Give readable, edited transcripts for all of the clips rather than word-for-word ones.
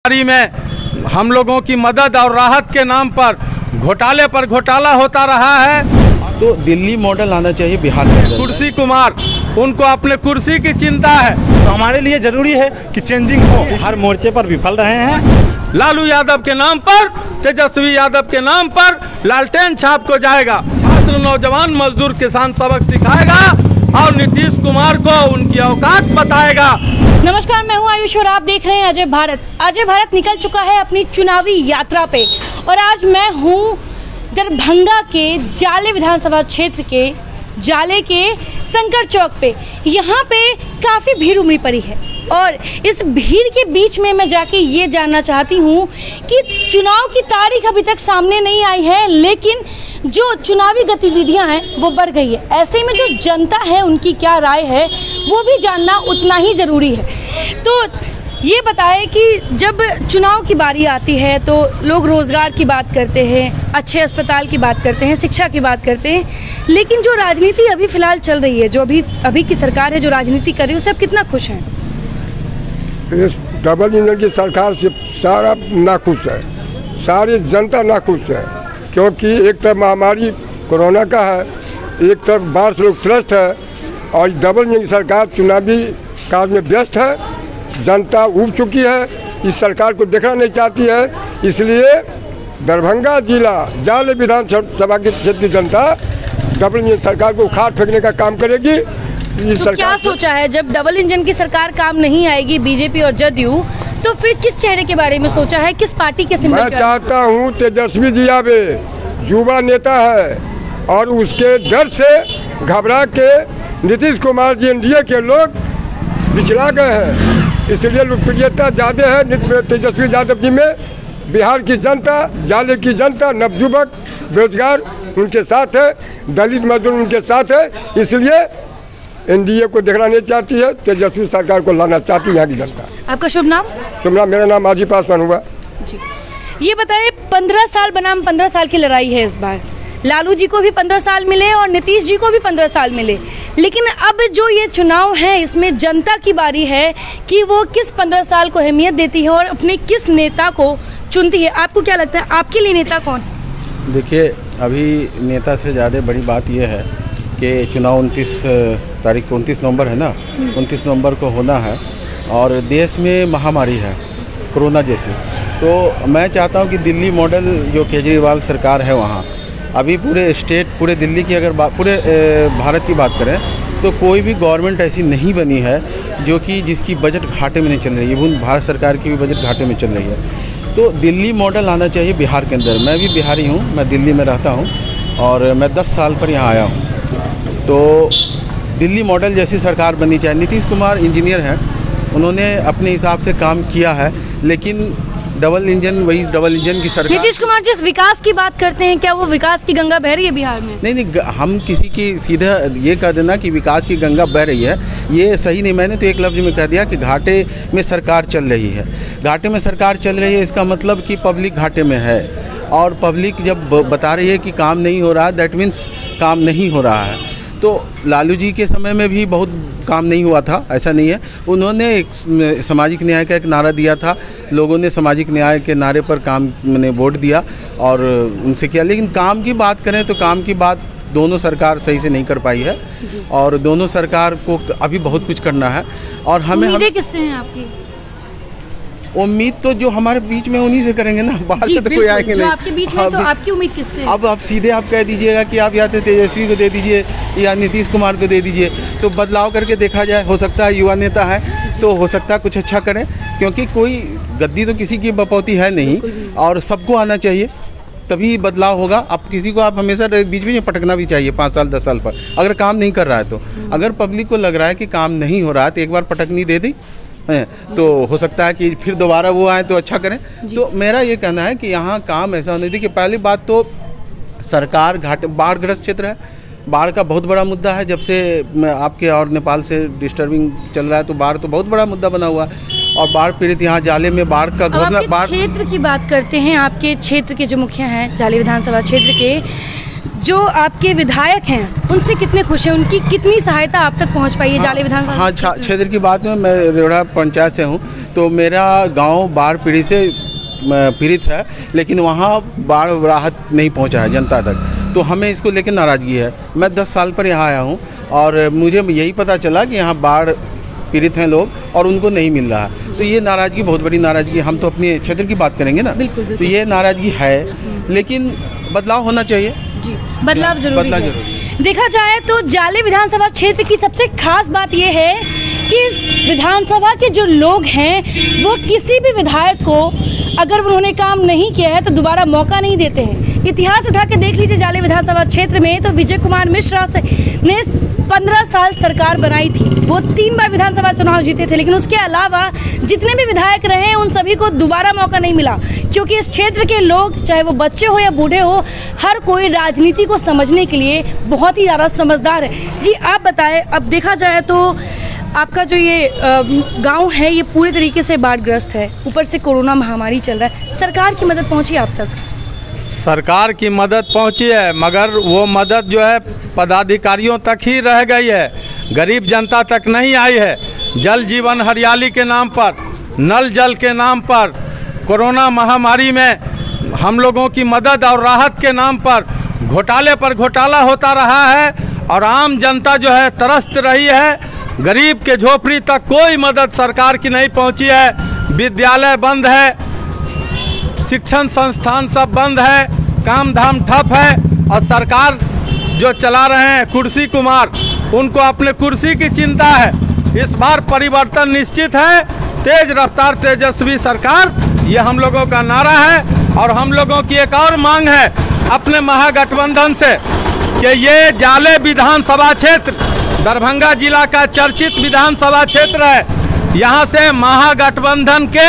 में हम लोगों की मदद और राहत के नाम पर घोटाला होता रहा है। तो दिल्ली मॉडल आना चाहिए बिहार में। कुर्सी कुमार, उनको अपने कुर्सी की चिंता है। तो हमारे लिए जरूरी है कि चेंजिंग हो। हर मोर्चे पर विफल रहे हैं। लालू यादव के नाम पर, तेजस्वी यादव के नाम पर लालटेन छाप को जाएगा। छात्र, नौजवान, मजदूर, किसान सबक सिखाएगा और नीतीश कुमार को उनकी औकात बताएगा। नमस्कार, मैं हूं आयुष और आप देख रहे हैं अजय भारत। अजय भारत निकल चुका है अपनी चुनावी यात्रा पे और आज मैं हूं दरभंगा के जाले विधानसभा क्षेत्र के जाले के शंकर चौक पे। यहाँ पे काफ़ी भीड़ उमड़ी पड़ी है और इस भीड़ के बीच में मैं जाके ये जानना चाहती हूँ कि चुनाव की तारीख अभी तक सामने नहीं आई है, लेकिन जो चुनावी गतिविधियाँ हैं वो बढ़ गई है। ऐसे में जो जनता है उनकी क्या राय है वो भी जानना उतना ही ज़रूरी है। तो ये बताएं कि जब चुनाव की बारी आती है तो लोग रोज़गार की बात करते हैं, अच्छे अस्पताल की बात करते हैं, शिक्षा की बात करते हैं, लेकिन जो राजनीति अभी फ़िलहाल चल रही है, जो अभी की सरकार है जो राजनीति कर रही है, उससे आप कितना खुश हैं? इस डबल इंजन की सरकार से सारा नाखुश है, सारी जनता नाखुश है, क्योंकि एक तरफ महामारी कोरोना का है, एक तरफ बाढ़ से लोग त्रस्त है और डबल इंजन की सरकार चुनावी कार्य में व्यस्त है। जनता उब चुकी है, इस सरकार को देखना नहीं चाहती है, इसलिए दरभंगा जिला जाले विधानसभा के क्षेत्र की जनता डबल इंजन सरकार को उखाड़ फेंकने का काम करेगी। तो क्या सोचा है, जब डबल इंजन की सरकार काम नहीं आएगी बीजेपी और जदयू, तो फिर किस चेहरे के बारे में सोचा है, किस पार्टी के सिंबल? मैं चाहता हूँ तेजस्वी जी आवे, युवा नेता है और उसके डर से घबरा के नीतीश कुमार जी एनडीए के लोग पिछड़ा गए हैं, इसलिए लोकप्रियता ज़्यादा है तेजस्वी यादव जी में। बिहार की जनता, जाले की जनता, नवयुवक, बेरोजगार उनके साथ है, दलित मजदूर उनके साथ है, इसलिए एनडीए को देखना नहीं चाहती है, तेजस्वी सरकार को लाना चाहती है यहाँ की जनता। आपका शुभ नाम? शुभ नाम, मेरा नाम आजी पासवान हुआ जी। ये बताएं, 15 साल बनाम 15 साल की लड़ाई है इस बार। लालू जी को भी 15 साल मिले और नीतीश जी को भी 15 साल मिले, लेकिन अब जो ये चुनाव है इसमें जनता की बारी है कि वो किस 15 साल को अहमियत देती है और अपने किस नेता को चुनती है। आपको क्या लगता है, आपके लिए नेता कौन? देखिए, अभी नेता से ज़्यादा बड़ी बात यह है कि चुनाव 29 तारीख को 29 नवंबर है ना, 29 नवंबर को होना है और देश में महामारी है कोरोना जैसे। तो मैं चाहता हूँ कि दिल्ली मॉडल जो केजरीवाल सरकार है वहाँ, अभी पूरे स्टेट, पूरे दिल्ली की अगर पूरे भारत की बात करें तो कोई भी गवर्नमेंट ऐसी नहीं बनी है जो कि जिसकी बजट घाटे में नहीं चल रही है। भारत सरकार की भी बजट घाटे में चल रही है। तो दिल्ली मॉडल आना चाहिए बिहार के अंदर। मैं भी बिहारी हूँ, मैं दिल्ली में रहता हूँ और मैं 10 साल पर यहाँ आया हूँ। तो दिल्ली मॉडल जैसी सरकार बननी चाहिए। नीतीश कुमार इंजीनियर हैं, उन्होंने अपने हिसाब से काम किया है, लेकिन डबल इंजन की सरकार। नीतीश कुमार जिस विकास की बात करते हैं, क्या वो विकास की गंगा बह रही है बिहार में? नहीं, हम किसी की सीधा ये कह देना कि विकास की गंगा बह रही है, ये सही नहीं। मैंने तो एक लफ्ज़ में कह दिया कि घाटे में सरकार चल रही है। घाटे में सरकार चल रही है, इसका मतलब कि पब्लिक घाटे में है और पब्लिक जब बता रही है कि काम नहीं हो रहा, दैट मीन्स काम नहीं हो रहा है। तो लालू जी के समय में भी बहुत काम नहीं हुआ था, ऐसा नहीं है। उन्होंने एक सामाजिक न्याय का एक नारा दिया था, लोगों ने सामाजिक न्याय के नारे पर काम ने वोट दिया और उनसे किया। लेकिन काम की बात करें तो काम की बात दोनों सरकार सही से नहीं कर पाई है और दोनों सरकार को अभी बहुत कुछ करना है। और हमें किससे हैं आपकी उम्मीद? तो जो हमारे बीच में उन्हीं से करेंगे ना, बाहर से तो कोई आएंगे नहीं। आपके बीच में तो आपकी उम्मीद किससे? अब आप सीधे आप कह दीजिएगा कि आप या तो तेजस्वी को दे दीजिए या नीतीश कुमार को दे दीजिए, तो बदलाव करके देखा जाए। हो सकता है युवा नेता है तो हो सकता है कुछ अच्छा करें, क्योंकि कोई गद्दी तो किसी की बपौती है नहीं और सबको आना चाहिए, तभी बदलाव होगा। अब किसी को आप हमेशा बीच में पटकना भी चाहिए 5 साल 10 साल पर, अगर काम नहीं कर रहा है तो। अगर पब्लिक को लग रहा है कि काम नहीं हो रहा है तो एक बार पटकनी दे दी तो हो सकता है कि फिर दोबारा वो आए तो अच्छा करें। तो मेरा ये कहना है कि यहाँ काम ऐसा होना चाहिए कि पहली बात तो सरकार बाढ़ग्रस्त क्षेत्र है, बाढ़ का बहुत बड़ा मुद्दा है। जब से आपके और नेपाल से डिस्टर्बिंग चल रहा है तो बाढ़ तो बहुत बड़ा मुद्दा बना हुआ है। और बाढ़ पीड़ित यहाँ जाले में बाढ़ का घोषणा, बाढ़ क्षेत्र की बात करते हैं, आपके क्षेत्र के जो मुखिया हैं जाले विधानसभा क्षेत्र के, जो आपके विधायक हैं, उनसे कितने खुश हैं, उनकी कितनी सहायता आप तक पहुंच पाई है जाले विधानसभा? हाँ, क्षेत्र की बात में मैं रेवड़ा पंचायत से हूँ, तो मेरा गांव बाढ़ पीड़ित से पीड़ित है, लेकिन वहाँ बाढ़ राहत नहीं पहुँचा है जनता तक, तो हमें इसको लेकर नाराज़गी है। मैं 10 साल पर यहाँ आया हूँ और मुझे यही पता चला कि यहाँ बाढ़ पीड़ित हैं लोग और उनको नहीं मिल रहा है, तो ये नाराज़गी बहुत बड़ी नाराज़गी। हम तो अपने क्षेत्र की बात करेंगे ना, तो ये नाराज़गी है, लेकिन बदलाव होना चाहिए जी, बदलाव जरूरी है। देखा जाए तो जाले विधानसभा क्षेत्र की सबसे खास बात यह है कि इस विधानसभा के जो लोग हैं वो किसी भी विधायक को अगर उन्होंने काम नहीं किया है तो दोबारा मौका नहीं देते हैं। इतिहास उठा के देख लीजिए जाले विधानसभा क्षेत्र में, तो विजय कुमार मिश्रा ने 15 साल सरकार बनाई थी, वो 3 बार विधानसभा चुनाव जीते थे, लेकिन उसके अलावा जितने भी विधायक रहे उन सभी को दोबारा मौका नहीं मिला, क्योंकि इस क्षेत्र के लोग, चाहे वो बच्चे हो या बूढ़े हो, हर कोई राजनीति को समझने के लिए बहुत ही ज़्यादा समझदार है। जी आप बताएं, अब देखा जाए तो आपका जो ये गांव है ये पूरे तरीके से बाढ़ग्रस्त है, ऊपर से कोरोना महामारी चल रहा है, सरकार की मदद पहुंची आप तक? सरकार की मदद पहुंची है, मगर वो मदद जो है पदाधिकारियों तक ही रह गई है, गरीब जनता तक नहीं आई है। जल जीवन हरियाली के नाम पर, नल जल के नाम पर, कोरोना महामारी में हम लोगों की मदद और राहत के नाम पर घोटाले पर घोटाला होता रहा है और आम जनता जो है तरस रही है। गरीब के झोपड़ी तक कोई मदद सरकार की नहीं पहुंची है। विद्यालय बंद है, शिक्षण संस्थान सब बंद है, काम धाम ठप है और सरकार जो चला रहे हैं कुर्सी कुमार, उनको अपने कुर्सी की चिंता है। इस बार परिवर्तन निश्चित है, तेज रफ्तार तेजस्वी सरकार, ये हम लोगों का नारा है। और हम लोगों की एक और मांग है अपने महागठबंधन से कि ये जाले विधानसभा क्षेत्र दरभंगा जिला का चर्चित विधानसभा क्षेत्र है, यहाँ से महागठबंधन के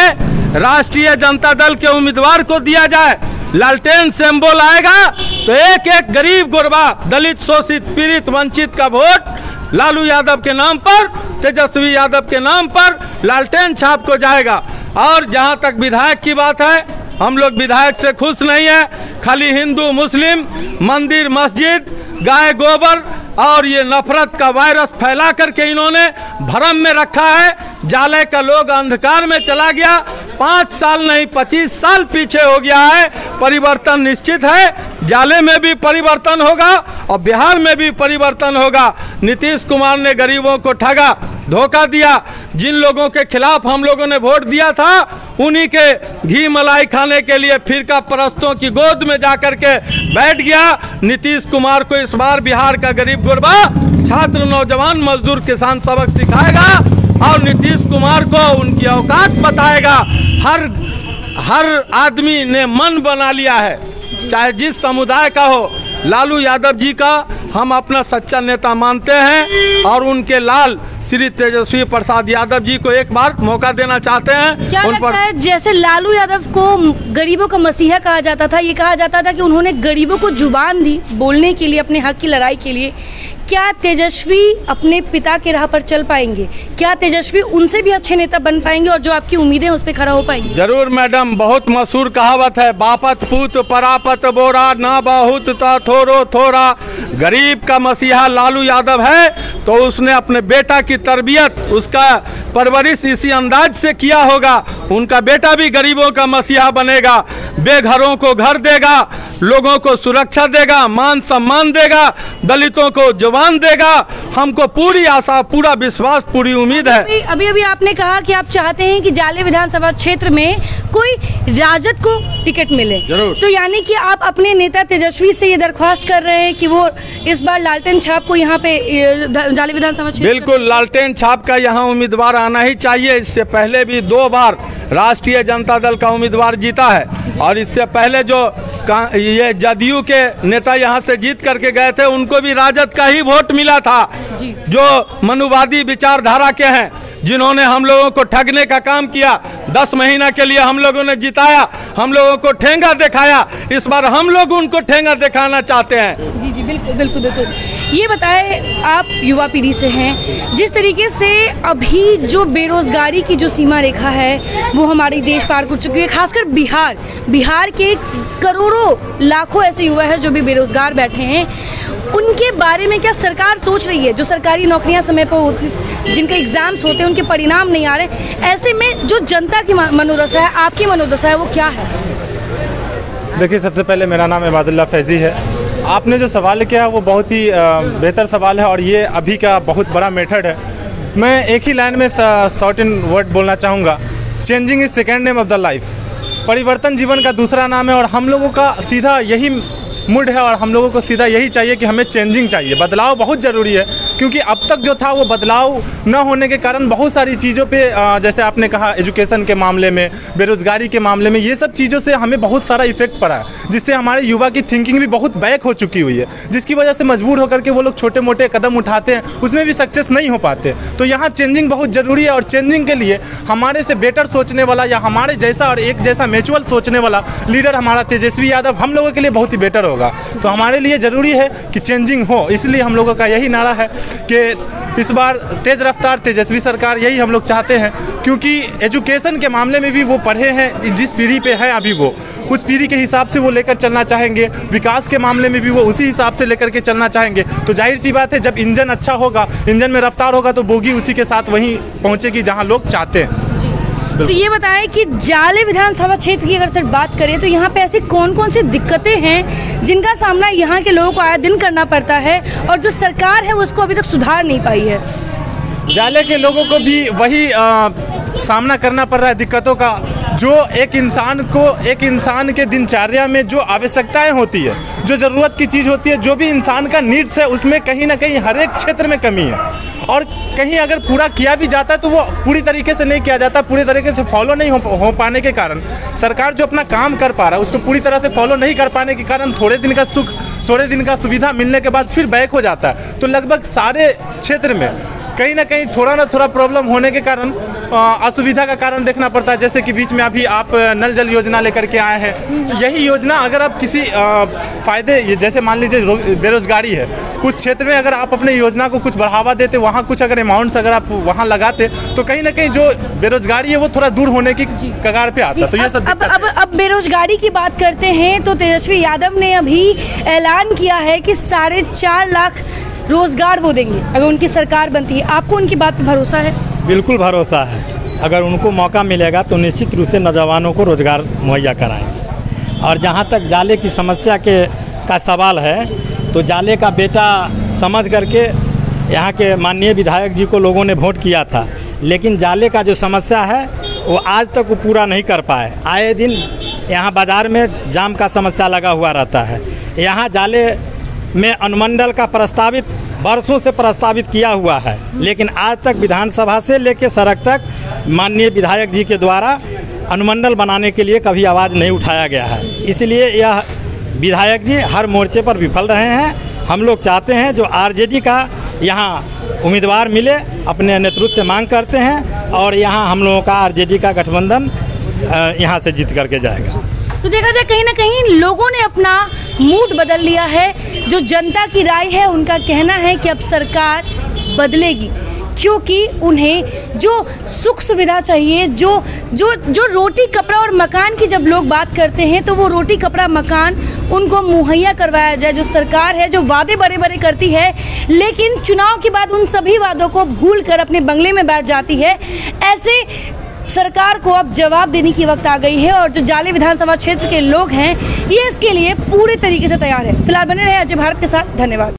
राष्ट्रीय जनता दल के उम्मीदवार को दिया जाए। लालटेन सिंबल आएगा तो एक एक गरीब गुरबा, दलित, शोषित, पीड़ित, वंचित का वोट लालू यादव के नाम पर, तेजस्वी यादव के नाम पर लालटेन छाप को जाएगा। और जहाँ तक विधायक की बात है, हम लोग विधायक से खुश नहीं है। खाली हिंदू मुस्लिम, मंदिर मस्जिद, गाय गोबर और ये नफरत का वायरस फैला करके इन्होंने भरम में रखा है। जाले का लोग अंधकार में चला गया, 5 साल नहीं 25 साल पीछे हो गया है। परिवर्तन निश्चित है, जाले में भी परिवर्तन होगा और बिहार में भी परिवर्तन होगा। नीतीश कुमार ने गरीबों को ठगा, धोखा दिया। जिन लोगों के खिलाफ हम लोगों ने वोट दिया था, उन्हीं के घी मलाई खाने के लिए फिरका परस्तों की गोद में जाकर के बैठ गया। नीतीश कुमार को इस बार बिहार का गरीब गुरबा, छात्र, नौजवान, मजदूर, किसान सबक सिखाएगा और नीतीश कुमार को उनकी औकात बताएगा। हर आदमी ने मन बना लिया है, चाहे जिस समुदाय का हो। लालू यादव जी का हम अपना सच्चा नेता मानते हैं और उनके लाल श्री तेजस्वी प्रसाद यादव जी को एक बार मौका देना चाहते हैं। क्या लगता है, जैसे लालू यादव को गरीबों का मसीहा कहा जाता था, ये कहा जाता था कि उन्होंने गरीबों को जुबान दी बोलने के लिए, अपने हक की लड़ाई के लिए, क्या तेजस्वी अपने पिता के राह पर चल पाएंगे? क्या तेजस्वी उनसे भी अच्छे नेता बन पाएंगे और जो आपकी उम्मीदें हैं उस पर खड़ा हो पाएंगे? जरूर मैडम, बहुत मशहूर कहावत है, बापत पूत परापत बोरा, ना बहुत ता थोरो थोड़ा। गरीब का मसीहा लालू यादव है तो उसने अपने बेटा की तरबियत, उसका परवरिश इसी अंदाज से किया होगा। उनका बेटा भी गरीबों का मसीहा बनेगा, बेघरों को घर देगा, लोगों को सुरक्षा देगा, मान सम्मान देगा, दलितों को जवान देगा। हमको पूरी आशा, पूरा विश्वास, पूरी उम्मीद है। अभी आपने कहा कि आप चाहते हैं कि जाले विधानसभा क्षेत्र में कोई राजद को टिकट मिले, तो यानी कि आप अपने नेता तेजस्वी से ये दरख्वास्त कर रहे हैं कि वो इस बार लालटेन छाप को यहाँ पे जाले विधानसभा क्षेत्र? बिल्कुल, लालटेन छाप का यहाँ उम्मीदवार आना ही चाहिए। इससे पहले भी 2 बार राष्ट्रीय जनता दल का उम्मीदवार जीता है और इससे पहले जो ये जदयू के नेता यहाँ से जीत करके गए थे, उनको भी राजद का ही वोट मिला था, जो मनुवादी विचारधारा के हैं। जिन्होंने हम लोगों को ठगने का काम किया। 10 महीना के लिए हम लोगों ने जिताया, हम लोगों को ठेंगा दिखाया। इस बार हम लोग उनको ठेंगा दिखाना चाहते हैं। जी जी बिल्कुल बिल्कुल बिल्कुल। ये बताएं, आप युवा पीढ़ी से हैं, जिस तरीके से अभी जो बेरोजगारी की जो सीमा रेखा है वो हमारी देश पार कर चुकी है, खासकर बिहार के करोड़ों लाखों ऐसे युवा हैं जो भी बेरोजगार बैठे हैं, उनके बारे में क्या सरकार सोच रही है? जो सरकारी नौकरियां समय पर जिनके एग्जाम्स होते हैं उनके परिणाम नहीं आ रहे, ऐसे में जो जनता की मनोदशा है, आपकी मनोदशा है, वो क्या है? देखिए, सबसे पहले मेरा नाम इबादुल्लाह फैजी है। आपने जो सवाल किया वो बहुत ही बेहतर सवाल है और ये अभी का बहुत बड़ा मेथड है। मैं एक ही लाइन में शॉर्ट इन वर्ड बोलना चाहूँगा, changing is second name of the life. परिवर्तन जीवन का दूसरा नाम है और हम लोगों का सीधा यही मूड है और हम लोगों को सीधा यही चाहिए कि हमें चेंजिंग चाहिए, बदलाव बहुत ज़रूरी है। क्योंकि अब तक जो था वो बदलाव न होने के कारण बहुत सारी चीज़ों पे, जैसे आपने कहा एजुकेशन के मामले में, बेरोज़गारी के मामले में, ये सब चीज़ों से हमें बहुत सारा इफेक्ट पड़ा है, जिससे हमारे युवा की थिंकिंग भी बहुत बैक हो चुकी हुई है, जिसकी वजह से मजबूर होकर के वो लोग छोटे मोटे कदम उठाते हैं, उसमें भी सक्सेस नहीं हो पाते। तो यहाँ चेंजिंग बहुत ज़रूरी है और चेंजिंग के लिए हमारे से बेटर सोचने वाला या हमारे जैसा और एक जैसा म्यूचुअल सोचने वाला लीडर हमारा तेजस्वी यादव हम लोगों के लिए बहुत ही बेटर होगा। तो हमारे लिए ज़रूरी है कि चेंजिंग हो, इसलिए हम लोगों का यही नारा है कि इस बार तेज़ रफ्तार तेजस्वी सरकार, यही हम लोग चाहते हैं। क्योंकि एजुकेशन के मामले में भी वो पढ़े हैं, जिस पीढ़ी पे है अभी वो उस पीढ़ी के हिसाब से वो लेकर चलना चाहेंगे, विकास के मामले में भी वो उसी हिसाब से लेकर के चलना चाहेंगे। तो जाहिर सी बात है, जब इंजन अच्छा होगा, इंजन में रफ्तार होगा, तो बोगी उसी के साथ वहीं पहुँचेगी जहाँ लोग चाहते हैं। तो ये बताएं कि जाले विधानसभा क्षेत्र की अगर सिर्फ बात करें तो यहाँ पे ऐसी कौन कौन सी दिक्कतें हैं जिनका सामना यहाँ के लोगों को आए दिन करना पड़ता है और जो सरकार है उसको अभी तक सुधार नहीं पाई है? जाले के लोगों को भी वही सामना करना पड़ रहा है दिक्कतों का, जो एक इंसान के दिनचर्या में जो आवश्यकताएं होती है, जो ज़रूरत की चीज़ होती है, जो भी इंसान का नीड्स है, उसमें कहीं ना कहीं हर एक क्षेत्र में कमी है। और कहीं अगर पूरा किया भी जाता है तो वो पूरी तरीके से नहीं किया जाता, पूरी तरीके से फॉलो नहीं हो पाने के कारण सरकार जो अपना काम कर पा रहा है उसको पूरी तरह से फॉलो नहीं कर पाने के कारण थोड़े दिन का सुख, थोड़े दिन का सुविधा मिलने के बाद फिर बैक हो जाता है। तो लगभग सारे क्षेत्र में कहीं ना कहीं थोड़ा ना थोड़ा प्रॉब्लम होने के कारण असुविधा का कारण देखना पड़ता है। जैसे कि बीच में अभी आप नल जल योजना लेकर के आए हैं, यही योजना अगर आप किसी फ़ायदे, जैसे मान लीजिए बेरोजगारी है, उस क्षेत्र में अगर आप अपने योजना को कुछ बढ़ावा देते, वहाँ कुछ अगर अमाउंट्स अगर आप वहाँ लगाते, तो कहीं ना कहीं जो बेरोजगारी है वो थोड़ा दूर होने की कगार पे आता। तो ये सब अब बेरोजगारी की बात करते हैं तो तेजस्वी यादव ने अभी ऐलान किया है कि 4.5 लाख रोजगार वो देंगे अगर उनकी सरकार बनती है। आपको उनकी बात पर भरोसा है? बिल्कुल भरोसा है। अगर उनको मौका मिलेगा तो निश्चित रूप से नौजवानों को रोजगार मुहैया कराएंगे। और जहाँ तक जाले की समस्या का सवाल है, तो जाले का बेटा समझ करके यहाँ के माननीय विधायक जी को लोगों ने वोट किया था, लेकिन जाले का जो समस्या है वो आज तक वो पूरा नहीं कर पाए। आए दिन यहाँ बाज़ार में जाम का समस्या लगा हुआ रहता है। यहाँ जाले में अनुमंडल का प्रस्तावित वर्षों से प्रस्तावित किया हुआ है, लेकिन आज तक विधानसभा से लेकर सड़क तक माननीय विधायक जी के द्वारा अनुमंडल बनाने के लिए कभी आवाज़ नहीं उठाया गया है। इसलिए यह विधायक जी हर मोर्चे पर विफल रहे हैं। हम लोग चाहते हैं जो आरजेडी का यहाँ उम्मीदवार मिले, अपने नेतृत्व से मांग करते हैं और यहाँ हम लोगों का आरजेडी का गठबंधन यहाँ से जीत करके जाएगा। तो देखा जाए कहीं ना कहीं लोगों ने अपना मूड बदल लिया है। जो जनता की राय है उनका कहना है कि अब सरकार बदलेगी, क्योंकि उन्हें जो सुख सुविधा चाहिए, जो रोटी कपड़ा और मकान की जब लोग बात करते हैं तो वो रोटी कपड़ा मकान उनको मुहैया करवाया जाए। जो सरकार है जो वादे बड़े बड़े करती है, लेकिन चुनाव के बाद उन सभी वादों को भूल कर अपने बंगले में बैठ जाती है, ऐसे सरकार को अब जवाब देने की वक्त आ गई है। और जो जाले विधानसभा क्षेत्र के लोग हैं ये इसके लिए पूरे तरीके से तैयार है। फिलहाल बने रहे अजय भारत के साथ। धन्यवाद।